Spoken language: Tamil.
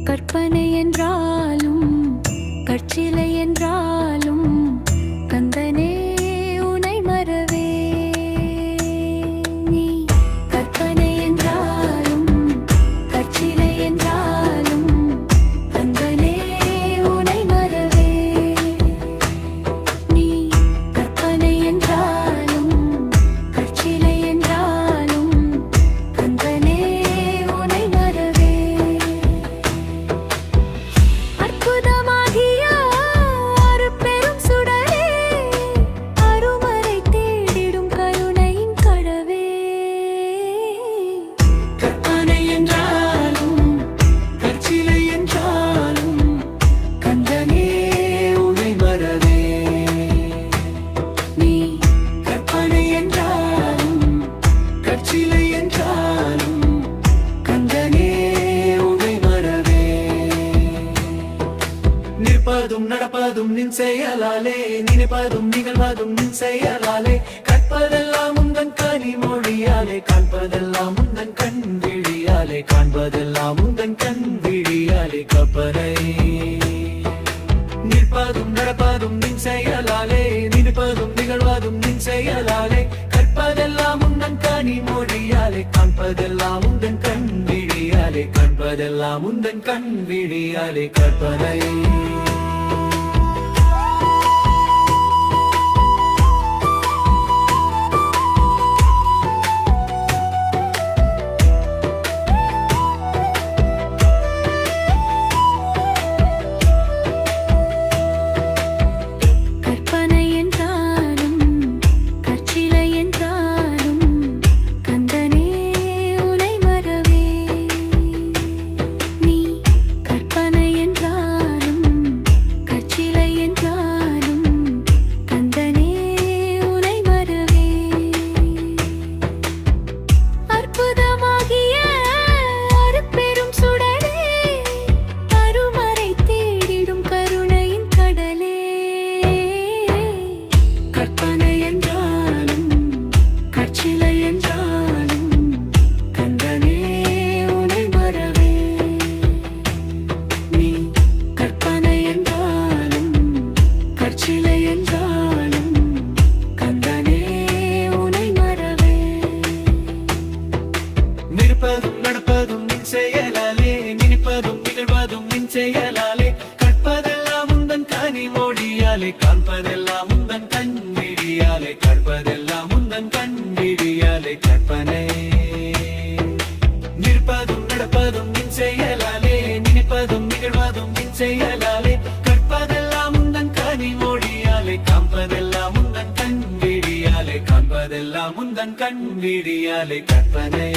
கற்பனை என்றாலும் கற்சிலை என்றாலும் கந்தனே உனை மறவே நீ கற்பனை என்றாலும் கற்சிலை என்றாலும் கந்தனே உனை மறவே நீ கற்பனை என்றாலும் கற்சிலை என்றாலும் கந்தனே உனை மறவே அற்புதமாகிய அருட்பெரும் சுடரே அருமறை தேடிடும் கருணையின் கடவே கற்பனை என்றாலும் கற்சிலை என்றாலும் கந்தனே உனை மறவே நீ கற்பனை என்றாலும் கற்சிலை என்றாலும் கந்தனே உனை மறவே நிற்பதும் நடப்பதும் நின் செயலாலே நினைப்பதும் நிகழ்வதும் நின் செயலாலே கற்பதெல்லாம் உந்தன் கனிமொழியாலே காண்பதெல்லாம் உந்தன் கண் விழியாலே காண்பதெல்லாம் உந்தன் கண் விழியாலே கற்பனை நிற்பதும் நடப்பதும் நின் செயலாலே நினைப்பதும் நிகழ்வதும் நின் செயலாலே கற்பதெல்லாம் உந்தன் கனிமொழியாலே காண்பதெல்லாம் உந்தன் கண் விழியாலே காண்பதெல்லாம் உந்தன் கண் விழியாலே கற்பனை கற்பனை என்றாலும் கற்சிலை என்றாலும் கந்தனே உனை மறவே நீ கற்பனை என்றாலும் கற்சிலை என்றாலும் கந்தனே உனை மறவே அற்புதமாகிய அருட்பெரும் சுடரே அருமறை தேடிடும் கருணையின் கடலே கற்பனை என்றாலும் கற்சிலை என்றாலும் கந்தனே உனை மறவே நீ கற்பனை என்றாலும் கற்சிலை என்றாலும் கந்தனே உனை மறவே நிற்பதும் நடப்பதும் நின் செயலாலே நினைப்பதும் நிகழ்வதும் நின் செயலாலே கற்பதெல்லாம் உந்தன் கனிமொழியாலே காண்பதெல்லாம் உந்தன் கண் விழியாலே கற்பதெல்லாம் உந்தன் கண் விழியாலே கற்பனை நிற்பதும் நடப்பதும் நின் செயலாலே நினைப்பதும் நிகழ்வதும் நின் செயலாலே கற்பதெல்லாம் உந்தன் கனிமொழியாலே காண்பதெல்லாம் உந்தன் கண் விழியாலே காண்பதெல்லாம் உந்தன் கண் விழியாலே கற்பனை